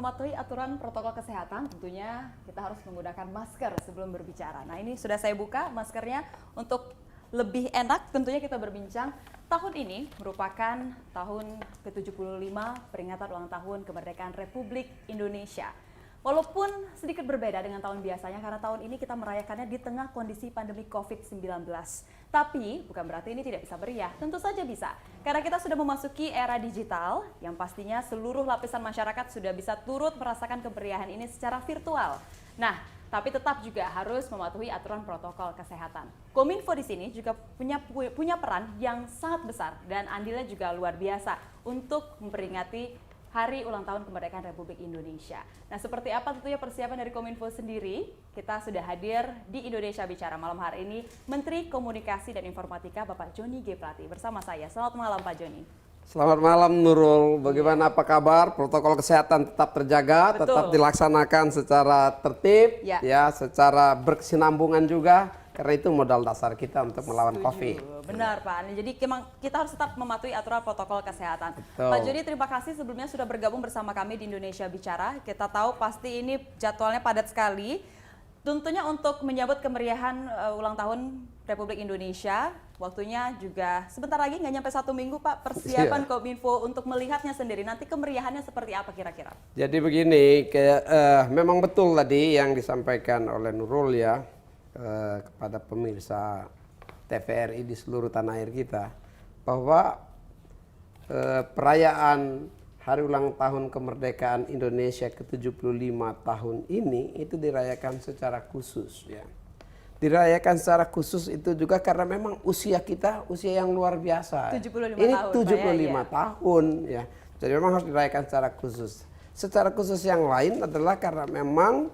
mematuhi aturan protokol kesehatan, tentunya kita harus menggunakan masker sebelum berbicara. Nah, ini sudah saya buka maskernya untuk lebih enak tentunya kita berbincang. Tahun ini merupakan tahun ke-75 peringatan ulang tahun kemerdekaan Republik Indonesia. Walaupun sedikit berbeda dengan tahun biasanya karena tahun ini kita merayakannya di tengah kondisi pandemi COVID-19. Tapi bukan berarti ini tidak bisa meriah, tentu saja bisa. Karena kita sudah memasuki era digital yang pastinya seluruh lapisan masyarakat sudah bisa turut merasakan kemeriahan ini secara virtual. Nah, tapi tetap juga harus mematuhi aturan protokol kesehatan. Kominfo di sini juga punya peran yang sangat besar dan andilnya juga luar biasa untuk memperingati Hari Ulang Tahun Kemerdekaan Republik Indonesia. Nah, seperti apa tentunya persiapan dari Kominfo sendiri? Kita sudah hadir di Indonesia Bicara malam hari ini Menteri Komunikasi dan Informatika Bapak Joni G. Plate bersama saya. Selamat malam Pak Joni. Selamat malam Nurul. Bagaimana apa kabar? Protokol kesehatan tetap terjaga, Betul. tetap dilaksanakan secara tertib, ya, secara berkesinambungan juga. Karena itu modal dasar kita untuk melawan COVID. Benar Pak, jadi kita harus tetap mematuhi aturan protokol kesehatan. Betul. Pak Joni, terima kasih sebelumnya sudah bergabung bersama kami di Indonesia Bicara. Kita tahu pasti ini jadwalnya padat sekali. Tentunya untuk menyambut kemeriahan ulang tahun Republik Indonesia, waktunya juga sebentar lagi, nggak nyampe 1 minggu Pak, persiapan Kominfo untuk melihatnya sendiri. Nanti kemeriahannya seperti apa kira-kira? Jadi begini, memang betul tadi yang disampaikan oleh Nurul ya, kepada pemirsa TVRI di seluruh tanah air kita, bahwa perayaan Hari Ulang Tahun Kemerdekaan Indonesia ke-75 tahun ini itu dirayakan secara khusus ya. Dirayakan secara khusus itu juga karena memang usia kita usia yang luar biasa. 75 ini tahun, 75 ya. tahun ya. Jadi memang harus dirayakan secara khusus. Secara khusus yang lain adalah karena memang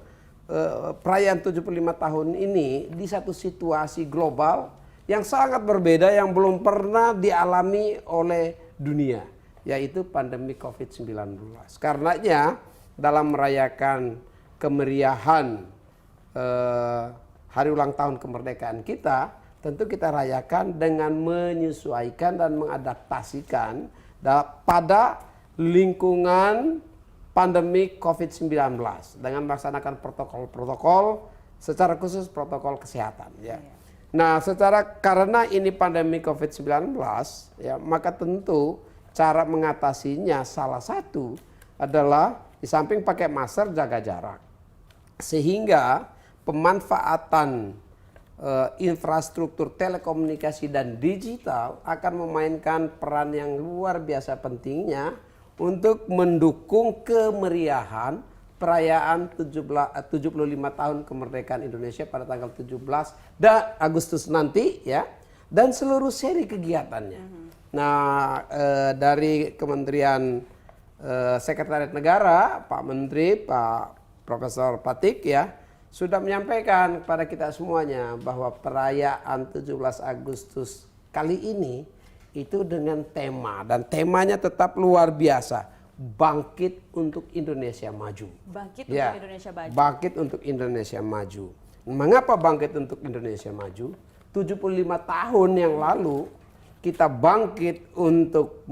perayaan 75 tahun ini di satu situasi global yang sangat berbeda yang belum pernah dialami oleh dunia, yaitu pandemi COVID-19. Karenanya dalam merayakan kemeriahan Hari Ulang Tahun Kemerdekaan kita, tentu kita rayakan dengan menyesuaikan dan mengadaptasikan pada lingkungan pandemi COVID-19 dengan melaksanakan protokol-protokol secara khusus protokol kesehatan ya. Nah, karena ini pandemi COVID-19 ya, maka tentu cara mengatasinya salah satu adalah di samping pakai masker jaga jarak. Sehingga pemanfaatan infrastruktur telekomunikasi dan digital akan memainkan peran yang luar biasa pentingnya untuk mendukung kemeriahan perayaan 75 tahun kemerdekaan Indonesia pada tanggal 17 Agustus nanti ya, dan seluruh seri kegiatannya. Nah, dari Kementerian Sekretariat Negara, Pak Menteri, Pak Profesor Patik ya, sudah menyampaikan kepada kita semuanya bahwa perayaan 17 Agustus kali ini itu dengan tema, dan temanya tetap luar biasa, bangkit untuk Indonesia maju. Bangkit ya, untuk Indonesia maju. Bangkit untuk Indonesia maju. Mengapa bangkit untuk Indonesia maju? 75 tahun yang lalu kita bangkit untuk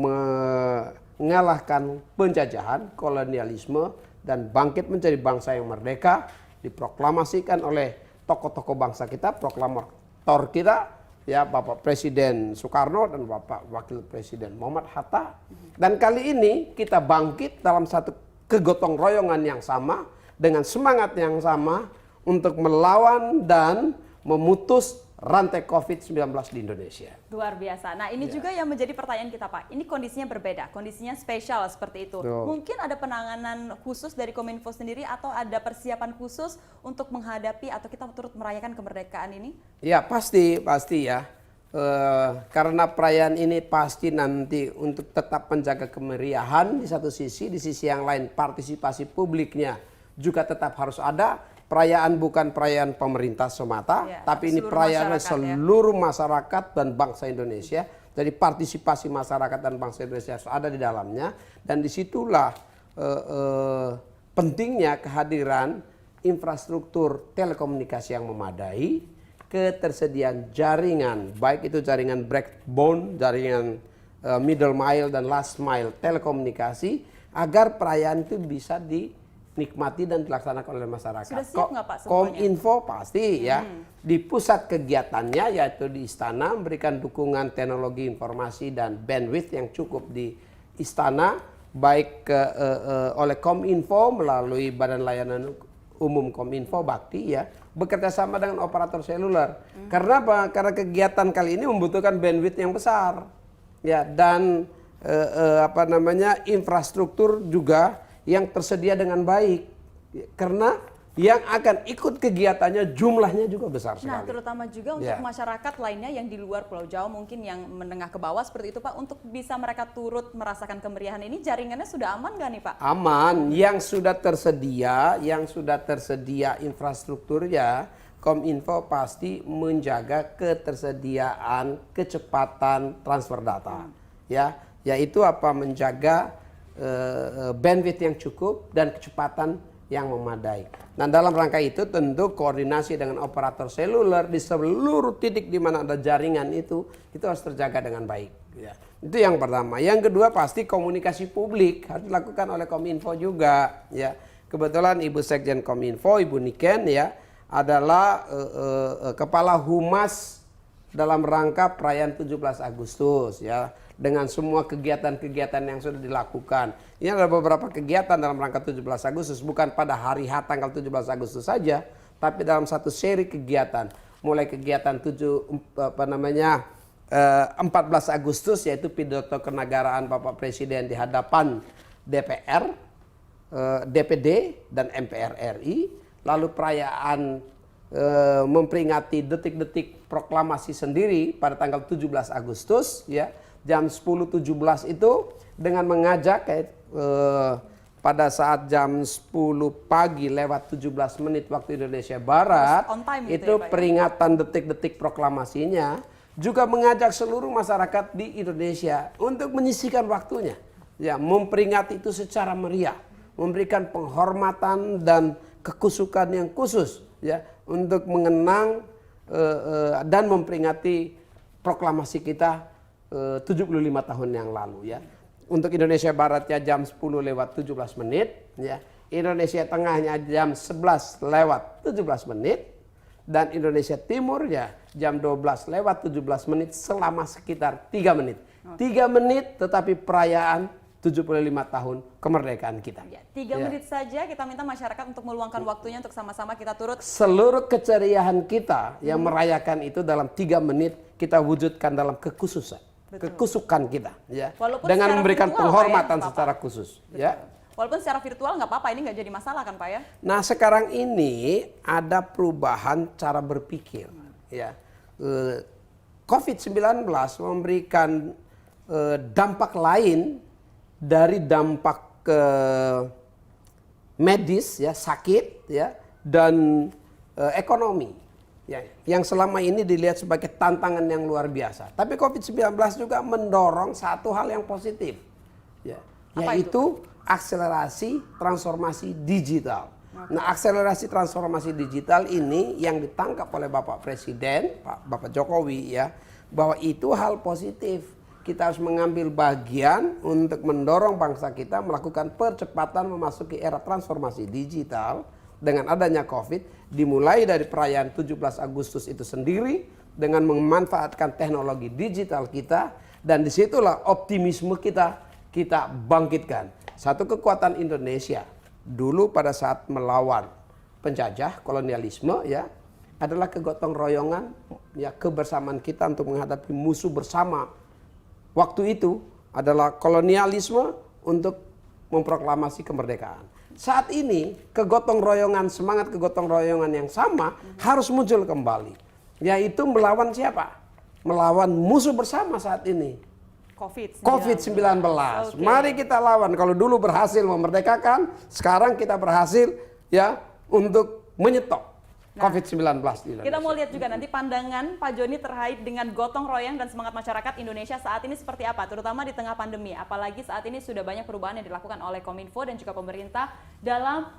mengalahkan penjajahan, kolonialisme, dan bangkit menjadi bangsa yang merdeka, diproklamasikan oleh tokoh-tokoh bangsa kita, proklamator kita, ya, Bapak Presiden Soekarno dan Bapak Wakil Presiden Muhammad Hatta. Dan kali ini kita bangkit dalam satu kegotong royongan yang sama, dengan semangat yang sama untuk melawan dan memutus rantai COVID-19 di Indonesia. Luar biasa. Nah, ini juga yang menjadi pertanyaan kita Pak. Ini kondisinya berbeda, kondisinya spesial seperti itu. Mungkin ada penanganan khusus dari Kominfo sendiri atau ada persiapan khusus untuk menghadapi atau kita turut merayakan kemerdekaan ini? Ya, pasti ya. Karena perayaan ini pasti nanti untuk tetap menjaga kemeriahan di satu sisi, di sisi yang lain partisipasi publiknya juga tetap harus ada. Perayaan bukan perayaan pemerintah semata, ya, tapi ini perayaan seluruh masyarakat dan bangsa Indonesia. Jadi partisipasi masyarakat dan bangsa Indonesia harus ada di dalamnya. Dan disitulah pentingnya kehadiran infrastruktur telekomunikasi yang memadai, ketersediaan jaringan, baik itu jaringan backbone, jaringan middle mile dan last mile telekomunikasi, agar perayaan itu bisa dinikmati dan dilaksanakan oleh masyarakat. Sudah siap nggak, Pak, semuanya? Kominfo pasti ya. Di pusat kegiatannya yaitu di Istana memberikan dukungan teknologi informasi dan bandwidth yang cukup di Istana, baik oleh Kominfo melalui Badan Layanan Umum Kominfo Bakti ya, bekerja sama dengan operator seluler. Karena apa? Karena kegiatan kali ini membutuhkan bandwidth yang besar ya, dan infrastruktur juga yang tersedia dengan baik, karena yang akan ikut kegiatannya jumlahnya juga besar sekali. Nah, terutama juga untuk masyarakat lainnya yang di luar Pulau Jawa, mungkin yang menengah ke bawah seperti itu, Pak, untuk bisa mereka turut merasakan kemeriahan ini, jaringannya sudah aman nggak nih, Pak? Aman, yang sudah tersedia infrastrukturnya, Kominfo pasti menjaga ketersediaan kecepatan transfer data, ya, yaitu menjaga bandwidth yang cukup dan kecepatan yang memadai. Nah, dalam rangka itu tentu koordinasi dengan operator seluler di seluruh titik di mana ada jaringan itu harus terjaga dengan baik. Ya. Itu yang pertama. Yang kedua pasti komunikasi publik harus dilakukan oleh Kominfo juga. Ya. Kebetulan Ibu Sekjen Kominfo, Ibu Niken ya, adalah Kepala Humas dalam rangka perayaan 17 Agustus ya. Dengan semua kegiatan-kegiatan yang sudah dilakukan. Ini ada beberapa kegiatan dalam rangka 17 Agustus, bukan pada hari H tanggal 17 Agustus saja, tapi dalam satu seri kegiatan. Mulai kegiatan 14 Agustus yaitu pidato kenegaraan Bapak Presiden di hadapan DPR, DPD dan MPR RI, lalu perayaan memperingati detik-detik proklamasi sendiri pada tanggal 17 Agustus ya. Jam 10.17 itu dengan mengajak pada saat jam 10 pagi lewat 17 menit waktu Indonesia Barat itu ya, peringatan detik-detik proklamasinya, juga mengajak seluruh masyarakat di Indonesia untuk menyisihkan waktunya ya, memperingati itu secara meriah, memberikan penghormatan dan kekusukan yang khusus ya, untuk mengenang dan memperingati proklamasi kita 75 tahun yang lalu ya. Untuk Indonesia Baratnya jam 10 lewat 17 menit ya. Indonesia Tengahnya jam 11 lewat 17 menit dan Indonesia Timurnya jam 12 lewat 17 menit selama sekitar 3 menit. 3 menit tetapi perayaan 75 tahun kemerdekaan kita. Ya, 3 menit saja kita minta masyarakat untuk meluangkan waktunya untuk sama-sama kita turut. Seluruh keceriaan kita yang merayakan itu dalam 3 menit kita wujudkan dalam kekhususan. Betul. Kekusukan kita ya. Walaupun dengan memberikan virtual, penghormatan Pak, secara khusus. Betul. Ya. Walaupun secara virtual nggak apa-apa, ini nggak jadi masalah kan Pak ya? Nah sekarang ini ada perubahan cara berpikir ya. COVID-19 memberikan dampak lain dari dampak medis ya, sakit ya, dan ekonomi. Ya, yang selama ini dilihat sebagai tantangan yang luar biasa. Tapi COVID-19 juga mendorong satu hal yang positif, ya, yaitu akselerasi transformasi digital. Nah, akselerasi transformasi digital ini yang ditangkap oleh Bapak Presiden, Bapak Jokowi ya, bahwa itu hal positif. Kita harus mengambil bagian untuk mendorong bangsa kita melakukan percepatan memasuki era transformasi digital. Dengan adanya COVID, dimulai dari perayaan 17 Agustus itu sendiri dengan memanfaatkan teknologi digital kita, dan disitulah optimisme kita bangkitkan. Satu kekuatan Indonesia dulu pada saat melawan penjajah kolonialisme ya, adalah kegotong royongan ya, kebersamaan kita untuk menghadapi musuh bersama. Waktu itu adalah kolonialisme untuk memproklamasi kemerdekaan. Saat ini semangat kegotong royongan yang sama harus muncul kembali, yaitu melawan siapa? Melawan musuh bersama saat ini, COVID-19. Okay. Mari kita lawan. Kalau dulu berhasil memerdekakan, sekarang kita berhasil ya untuk menyetop COVID-19 di Indonesia. Kita mau lihat juga nanti pandangan Pak Joni terkait dengan gotong royong dan semangat masyarakat Indonesia saat ini seperti apa, terutama di tengah pandemi. Apalagi saat ini sudah banyak perubahan yang dilakukan oleh Kominfo dan juga pemerintah dalam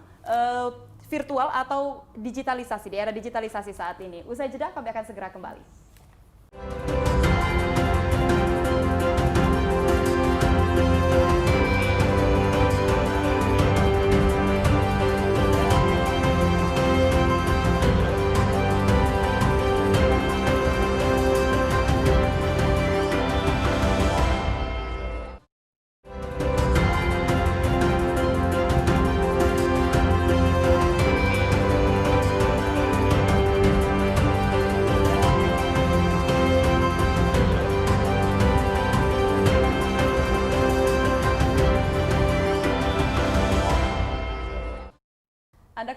virtual atau digitalisasi, di era digitalisasi saat ini. Usai jeda kami akan segera kembali.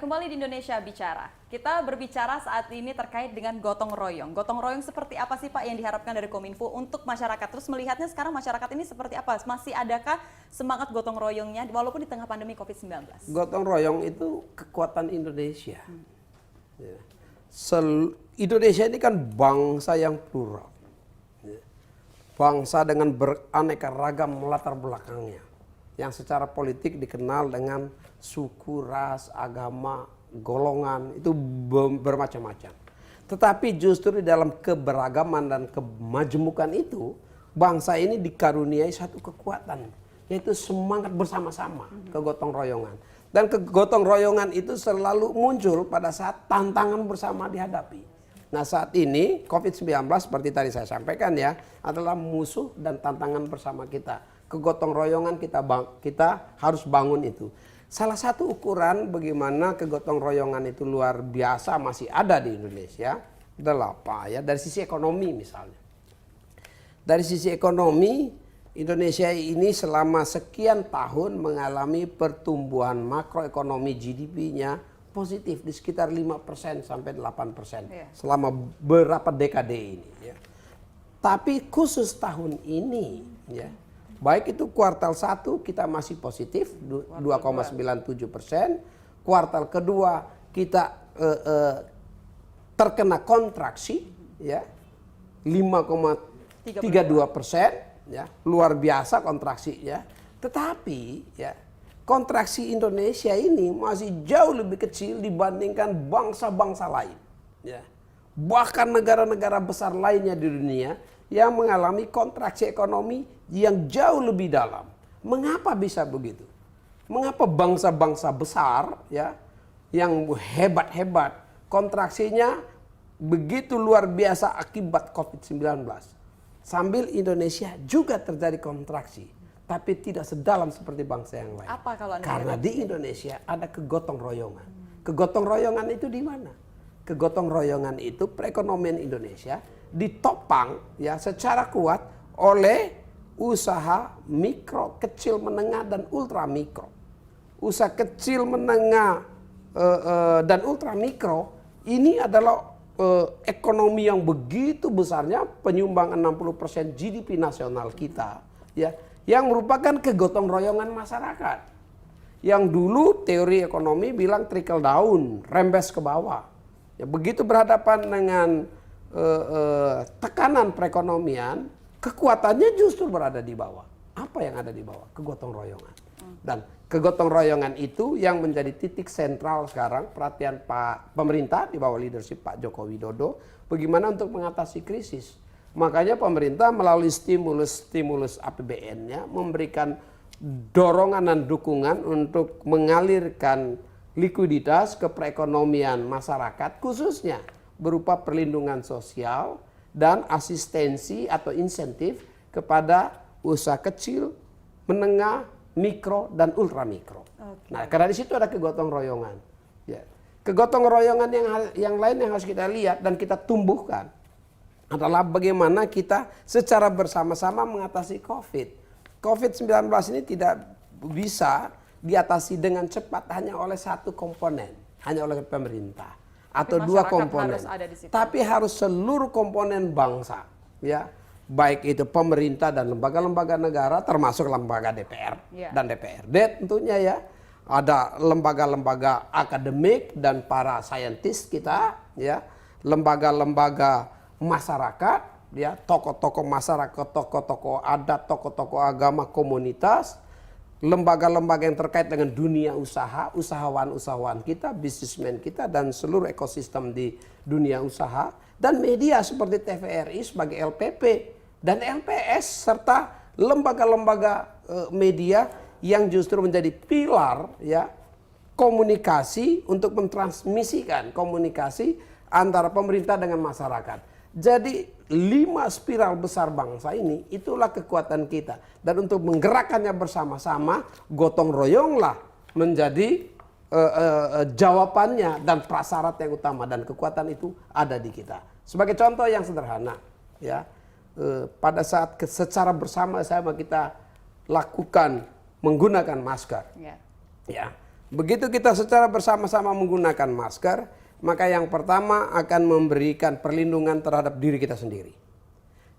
kembali di Indonesia Bicara. Kita berbicara saat ini terkait dengan gotong royong. Gotong royong seperti apa sih Pak yang diharapkan dari Kominfo untuk masyarakat? Terus melihatnya sekarang masyarakat ini seperti apa? Masih adakah semangat gotong royongnya walaupun di tengah pandemi COVID-19? Gotong royong itu kekuatan Indonesia. Ya. Indonesia ini kan bangsa yang plural. Ya. Bangsa dengan beraneka ragam latar belakangnya. Yang secara politik dikenal dengan suku, ras, agama, golongan, itu bermacam-macam. Tetapi justru di dalam keberagaman dan kemajemukan itu, bangsa ini dikaruniai satu kekuatan, yaitu semangat bersama-sama, kegotong royongan. Dan kegotong royongan itu selalu muncul pada saat tantangan bersama dihadapi. Nah saat ini COVID-19 seperti tadi saya sampaikan ya, adalah musuh dan tantangan bersama kita. Kegotong royongan kita harus bangun itu. Salah satu ukuran bagaimana kegotong royongan itu luar biasa masih ada di Indonesia adalah apa ya? Dari sisi ekonomi misalnya. Dari sisi ekonomi, Indonesia ini selama sekian tahun mengalami pertumbuhan makroekonomi GDP-nya positif di sekitar 5% sampai 8% selama beberapa dekade ini. Ya. Tapi khusus tahun ini, ya, baik itu kuartal 1 kita masih positif 2,97%, kuartal kedua kita terkena kontraksi, ya 5,32%, ya luar biasa kontraksi ya. Tetapi ya kontraksi Indonesia ini masih jauh lebih kecil dibandingkan bangsa-bangsa lain, ya. Bahkan negara-negara besar lainnya di dunia yang mengalami kontraksi ekonomi yang jauh lebih dalam. Mengapa bisa begitu? Mengapa bangsa-bangsa besar ya yang hebat-hebat kontraksinya begitu luar biasa akibat COVID-19. Sambil Indonesia juga terjadi kontraksi, tapi tidak sedalam seperti bangsa yang lain. Apa kalau Karena di Indonesia ada kegotong royongan. Kegotong royongan itu di mana? Kegotong royongan itu perekonomian Indonesia ditopang ya secara kuat oleh usaha mikro, kecil, menengah dan ultra mikro. Usaha kecil, menengah dan ultra mikro ini adalah ekonomi yang begitu besarnya, penyumbang 60% GDP nasional kita, ya, yang merupakan kegotong royongan masyarakat. Yang dulu teori ekonomi bilang trickle down, rembes ke bawah. Ya, begitu berhadapan dengan tekanan perekonomian, kekuatannya justru berada di bawah. Apa yang ada di bawah? Kegotong royongan. Dan kegotong royongan itu yang menjadi titik sentral sekarang perhatian pemerintah di bawah leadership Pak Joko Widodo, bagaimana untuk mengatasi krisis. Makanya pemerintah melalui stimulus APBN-nya memberikan dorongan dan dukungan untuk mengalirkan likuiditas ke perekonomian masyarakat, khususnya berupa perlindungan sosial dan asistensi atau insentif kepada usaha kecil, menengah, mikro dan ultra mikro. Nah, karena di situ ada kegotong royongan. Ya. Kegotong royongan yang lain yang harus kita lihat dan kita tumbuhkan adalah bagaimana kita secara bersama-sama mengatasi COVID. COVID-19 ini tidak bisa diatasi dengan cepat hanya oleh satu komponen, hanya oleh pemerintah atau dua komponen. Tapi harus seluruh komponen bangsa, ya. Baik itu pemerintah dan lembaga-lembaga negara termasuk lembaga DPR dan DPRD tentunya ya. Ada lembaga-lembaga akademik dan para saintis kita ya, lembaga-lembaga masyarakat ya, tokoh-tokoh masyarakat, tokoh-tokoh adat, tokoh-tokoh agama, komunitas, lembaga-lembaga yang terkait dengan dunia usaha, usahawan-usahawan kita, bisnismen kita dan seluruh ekosistem di dunia usaha, dan media seperti TVRI sebagai LPP dan LPS serta lembaga-lembaga media yang justru menjadi pilar ya komunikasi untuk mentransmisikan komunikasi antara pemerintah dengan masyarakat. Jadi 5 spiral besar bangsa ini itulah kekuatan kita, dan untuk menggerakkannya bersama-sama gotong royonglah menjadi jawabannya dan prasyarat yang utama, dan kekuatan itu ada di kita. Sebagai contoh yang sederhana ya, pada saat secara bersama-sama kita lakukan menggunakan masker ya, Begitu kita secara bersama-sama menggunakan masker, maka yang pertama akan memberikan perlindungan terhadap diri kita sendiri.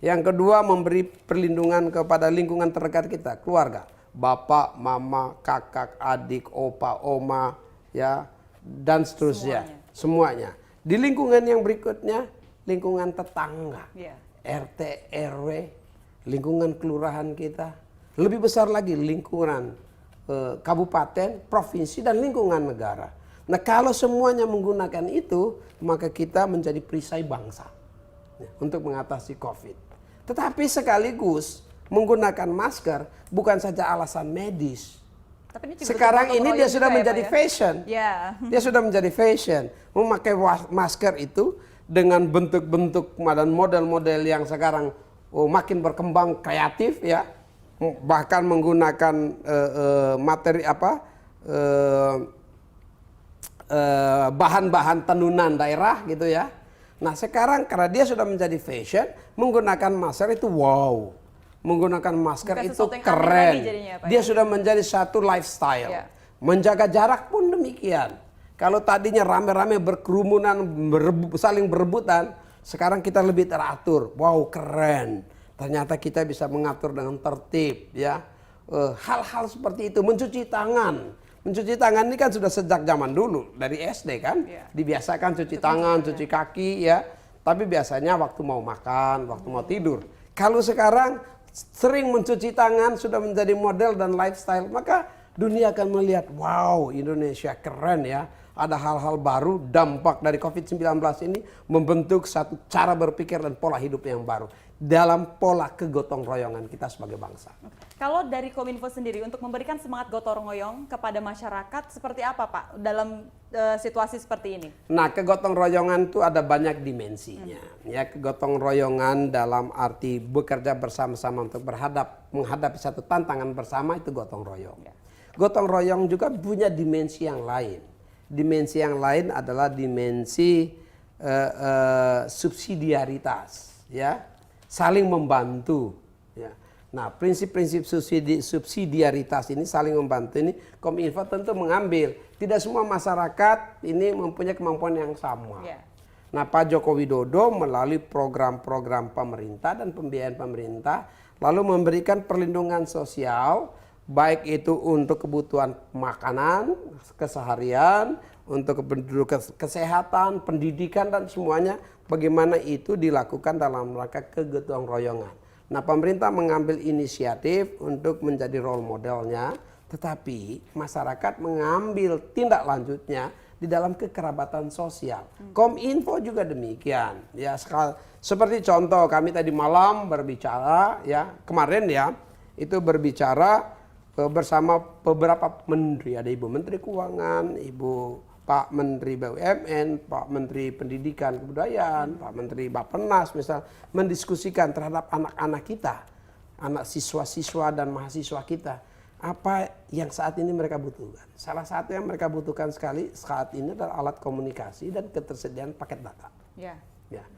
Yang kedua memberi perlindungan kepada lingkungan terdekat kita, keluarga, bapak, mama, kakak, adik, opa, oma, ya, dan seterusnya, semuanya. Di lingkungan yang berikutnya, lingkungan tetangga, RT, RW, lingkungan kelurahan kita, lebih besar lagi lingkungan kabupaten, provinsi, dan lingkungan negara. Nah, kalau semuanya menggunakan itu, maka kita menjadi perisai bangsa untuk mengatasi COVID. Tetapi sekaligus menggunakan masker bukan saja alasan medis. Tapi ini juga sekarang ini dia sudah juga menjadi ya, fashion. Dia sudah menjadi fashion. Memakai masker itu dengan bentuk-bentuk dan model-model yang sekarang makin berkembang kreatif, ya. Bahkan menggunakan materi bahan-bahan tenunan daerah gitu ya. Nah sekarang karena dia sudah menjadi fashion, menggunakan masker itu wow. Menggunakan masker bukan itu keren. Jadinya, Pak, dia sudah menjadi satu lifestyle. Menjaga jarak pun demikian. Kalau tadinya rame-rame berkerumunan, saling berebutan, sekarang kita lebih teratur. Wow, keren. Ternyata kita bisa mengatur dengan tertib, ya. Hal-hal seperti itu, mencuci tangan. Mencuci tangan ini kan sudah sejak zaman dulu, dari SD kan. Dibiasakan cuci tangan, cuci kaki, ya. Tapi biasanya waktu mau makan, waktu mau tidur. Kalau sekarang sering mencuci tangan sudah menjadi model dan lifestyle, maka dunia akan melihat, wow, Indonesia keren ya. Ada hal-hal baru, dampak dari COVID-19 ini membentuk satu cara berpikir dan pola hidup yang baru dalam pola kegotong royongan kita sebagai bangsa. Kalau dari Kominfo sendiri untuk memberikan semangat gotong royong kepada masyarakat seperti apa Pak dalam situasi seperti ini? Nah, kegotong royongan itu ada banyak dimensinya. Ya, kegotong royongan dalam arti bekerja bersama-sama untuk menghadapi satu tantangan bersama itu gotong royong. Gotong royong juga punya dimensi yang lain. Dimensi yang lain adalah dimensi subsidiaritas, ya, saling membantu. Ya. Nah, prinsip-prinsip subsidiaritas ini saling membantu ini Kominfo tentu mengambil. Tidak semua masyarakat ini mempunyai kemampuan yang sama. Nah, Pak Joko Widodo melalui program-program pemerintah dan pembiayaan pemerintah lalu memberikan perlindungan sosial, baik itu untuk kebutuhan makanan, keseharian, untuk kependudukan kesehatan, pendidikan, dan semuanya bagaimana itu dilakukan dalam rangka kegotong royongan. Nah, pemerintah mengambil inisiatif untuk menjadi role modelnya, tetapi masyarakat mengambil tindak lanjutnya di dalam kekerabatan sosial. Kominfo juga demikian. Ya, seperti contoh kami tadi malam berbicara, ya, kemarin ya, itu berbicara bersama beberapa menteri, ada Ibu Menteri Keuangan, Pak Menteri BUMN, Pak Menteri Pendidikan Kebudayaan, Pak Menteri Bappenas misal, mendiskusikan terhadap anak-anak kita, anak siswa-siswa dan mahasiswa kita, apa yang saat ini mereka butuhkan. Salah satu yang mereka butuhkan sekali saat ini adalah alat komunikasi dan ketersediaan paket data. Ya.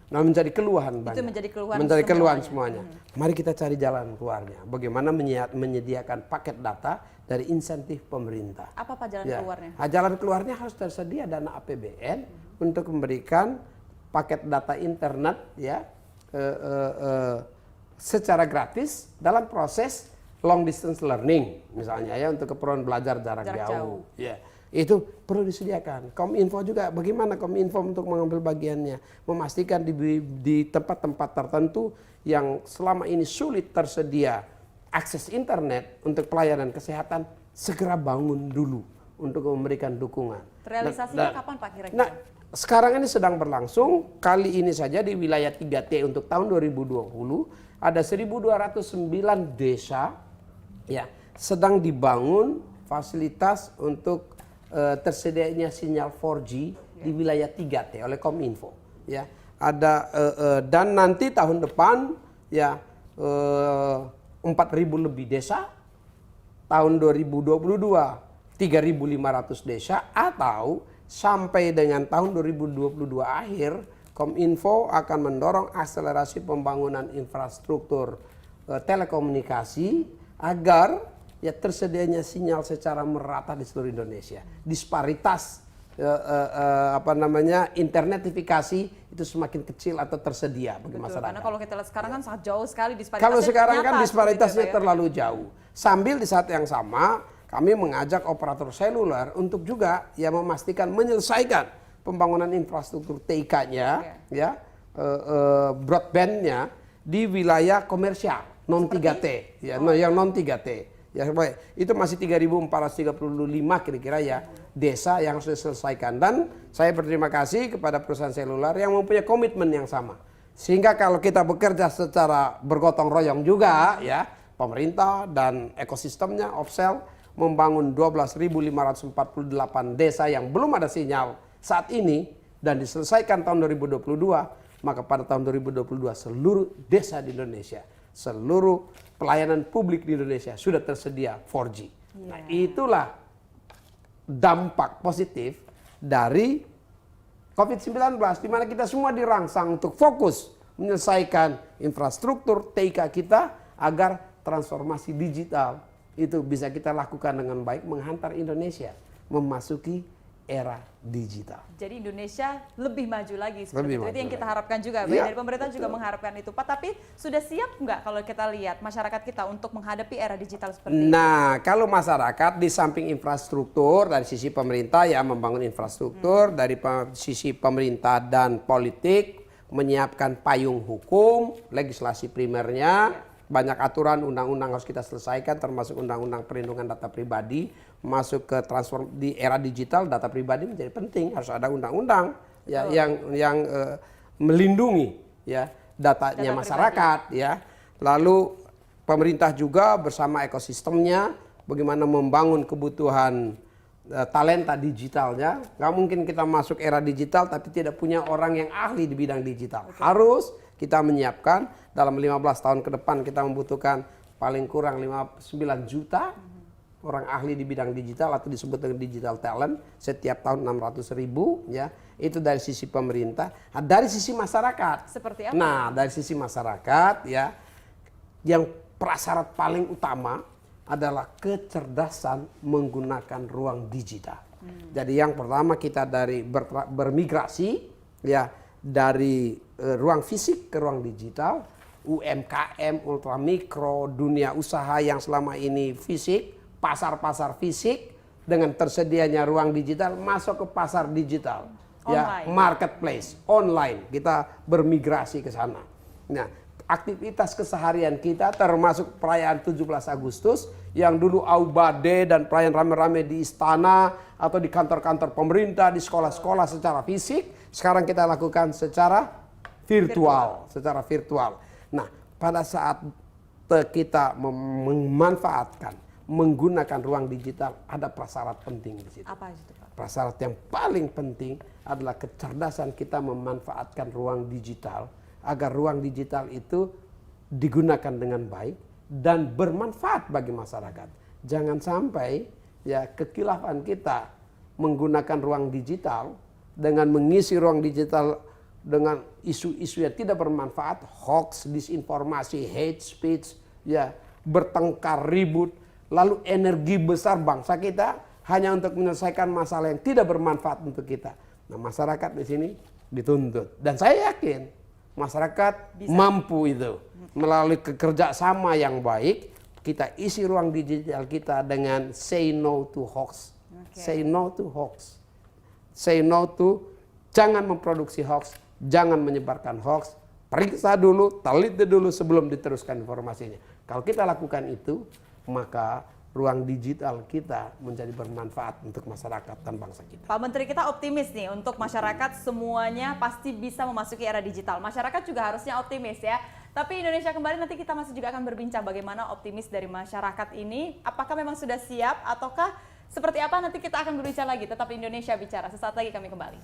Nah, menjadi keluhan banyak. Itu menjadi keluhan semuanya. Mari kita cari jalan keluarnya. Bagaimana menyediakan paket data dari insentif pemerintah. Apa Pak jalan keluarnya? Nah, jalan keluarnya harus tersedia dana APBN untuk memberikan paket data internet, ya, secara gratis dalam proses long distance learning misalnya, ya, untuk keperluan belajar jarak jauh. Ya. Itu perlu disediakan. Kominfo juga, bagaimana Kominfo untuk mengambil bagiannya, memastikan di tempat-tempat tertentu yang selama ini sulit tersedia akses internet untuk pelayanan kesehatan, segera bangun dulu untuk memberikan dukungan. Realisasinya kapan Pak kira-kira? Nah, sekarang ini sedang berlangsung. Kali ini saja di wilayah 3T untuk tahun 2020 ada 1.209 desa, ya, sedang dibangun fasilitas untuk tersedianya sinyal 4G di wilayah 3T oleh Kominfo, ya. Ada dan nanti tahun depan, ya, 4.000 lebih desa, tahun 2022 3.500 desa, atau sampai dengan tahun 2022 akhir Kominfo akan mendorong akselerasi pembangunan infrastruktur telekomunikasi agar ya tersedianya sinyal secara merata di seluruh Indonesia. Disparitas internetifikasi itu semakin kecil atau tersedia bagi masyarakat. Karena kalau kita lihat sekarang kan sangat jauh sekali disparitasnya. Kalau sekarang kan nyata disparitasnya seperti itu, terlalu jauh. Sambil di saat yang sama kami mengajak operator seluler untuk juga ya memastikan menyelesaikan pembangunan infrastruktur TIK-nya, ya broadband-nya di wilayah komersial non 3T, ya, yang non 3T. Ya, itu masih 3.435 kira-kira ya desa yang harus diselesaikan, dan saya berterima kasih kepada perusahaan seluler yang mempunyai komitmen yang sama. Sehingga kalau kita bekerja secara bergotong royong juga ya, pemerintah dan ekosistemnya Opsel membangun 12.548 desa yang belum ada sinyal saat ini dan diselesaikan tahun 2022, maka pada tahun 2022 seluruh desa di Indonesia, seluruh pelayanan publik di Indonesia sudah tersedia 4G. Nah, itulah dampak positif dari COVID-19 di mana kita semua dirangsang untuk fokus menyelesaikan infrastruktur TIK kita agar transformasi digital itu bisa kita lakukan dengan baik menghantar Indonesia memasuki era digital. Jadi Indonesia lebih maju lagi seperti Lebih itu. maju Itu yang kita lagi. harapkan juga. Baik, dari pemerintah juga mengharapkan itu, Pak. Tapi sudah siap nggak kalau kita lihat masyarakat kita untuk menghadapi era digital seperti ini? Nah, kalau masyarakat di samping infrastruktur dari sisi pemerintah ya membangun infrastruktur, dari sisi pemerintah dan politik menyiapkan payung hukum, legislasi primernya, banyak aturan undang-undang harus kita selesaikan termasuk undang-undang perlindungan data pribadi. Masuk ke transform di era digital, data pribadi menjadi penting, harus ada undang-undang ya yang melindungi ya datanya masyarakat ya. Lalu pemerintah juga bersama ekosistemnya bagaimana membangun kebutuhan talenta digitalnya. Nggak mungkin kita masuk era digital tapi tidak punya orang yang ahli di bidang digital. Harus kita menyiapkan dalam 15 tahun ke depan kita membutuhkan paling kurang 59 juta orang ahli di bidang digital atau disebut dengan digital talent, setiap tahun 600.000 ya. Itu dari sisi pemerintah. Nah, dari sisi masyarakat. Seperti apa? Nah, dari sisi masyarakat ya, yang prasyarat paling utama adalah kecerdasan menggunakan ruang digital. Jadi yang pertama kita dari bermigrasi ya dari ruang fisik ke ruang digital, UMKM, ultramikro, dunia usaha yang selama ini fisik, pasar-pasar fisik dengan tersedianya ruang digital masuk ke pasar digital, ya marketplace online, kita bermigrasi ke sana. Nah, aktivitas keseharian kita termasuk perayaan 17 Agustus yang dulu aubade dan perayaan rame-rame di istana atau di kantor-kantor pemerintah, di sekolah-sekolah secara fisik, sekarang kita lakukan secara virtual. Nah, pada saat kita memanfaatkan menggunakan ruang digital ada prasyarat penting di situ. Apa itu, Pak? Prasyarat yang paling penting adalah kecerdasan kita memanfaatkan ruang digital agar ruang digital itu digunakan dengan baik dan bermanfaat bagi masyarakat. Jangan sampai ya kekilafan kita menggunakan ruang digital dengan mengisi ruang digital dengan isu-isu yang tidak bermanfaat, hoax, disinformasi, hate speech, ya bertengkar, ribut. Lalu energi besar bangsa kita hanya untuk menyelesaikan masalah yang tidak bermanfaat untuk kita. Nah, masyarakat di sini dituntut. Dan saya yakin masyarakat mampu itu. Melalui kerjasama yang baik, kita isi ruang digital kita dengan say no to hoax. Say no to hoax. Say no to jangan memproduksi hoax, jangan menyebarkan hoax. Periksa dulu, teliti dulu sebelum diteruskan informasinya. Kalau kita lakukan itu, maka ruang digital kita menjadi bermanfaat untuk masyarakat dan bangsa kita. Pak Menteri, kita optimis nih untuk masyarakat semuanya pasti bisa memasuki era digital. Masyarakat juga harusnya optimis ya. Tapi Indonesia Kembali nanti kita masih juga akan berbincang bagaimana optimis dari masyarakat ini. Apakah memang sudah siap ataukah seperti apa, nanti kita akan berbicara lagi. Tetap Indonesia Bicara. Sesaat lagi kami kembali.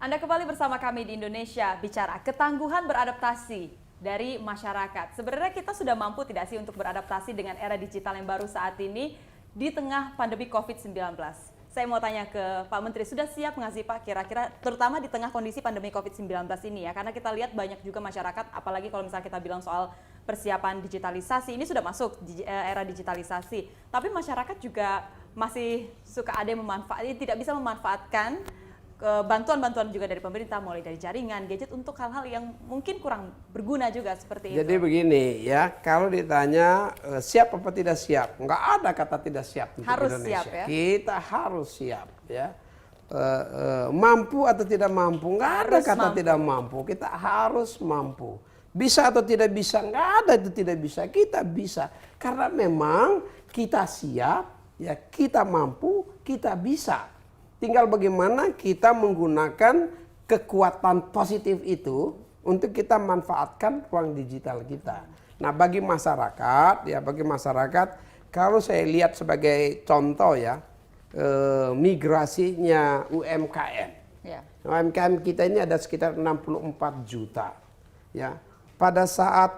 Anda kembali bersama kami di Indonesia Bicara, ketangguhan beradaptasi dari masyarakat. Sebenarnya kita sudah mampu tidak sih untuk beradaptasi dengan era digital yang baru saat ini di tengah pandemi COVID-19? Saya mau tanya ke Pak Menteri, sudah siap nggak sih Pak kira-kira, terutama di tengah kondisi pandemi COVID-19 ini ya? Karena kita lihat banyak juga masyarakat, apalagi kalau misalnya kita bilang soal persiapan digitalisasi, ini sudah masuk di era digitalisasi. Tapi masyarakat juga masih suka ada yang tidak bisa memanfaatkan bantuan-bantuan juga dari pemerintah, mulai dari jaringan, gadget untuk hal-hal yang mungkin kurang berguna juga seperti itu. Jadi begini ya, kalau ditanya siap apa tidak siap, nggak ada kata tidak siap untuk Harus Indonesia. siap ya? Kita harus siap ya. Mampu atau tidak mampu, nggak ada Harus kata mampu. tidak mampu. Kita harus mampu. Bisa atau tidak bisa, nggak ada itu tidak bisa. Kita bisa karena memang kita siap, ya kita mampu, kita bisa. Tinggal bagaimana kita menggunakan kekuatan positif itu untuk kita manfaatkan ruang digital kita. Nah, bagi masyarakat, kalau saya lihat sebagai contoh ya, migrasinya UMKM. Ya. UMKM kita ini ada sekitar 64 juta. Ya, pada saat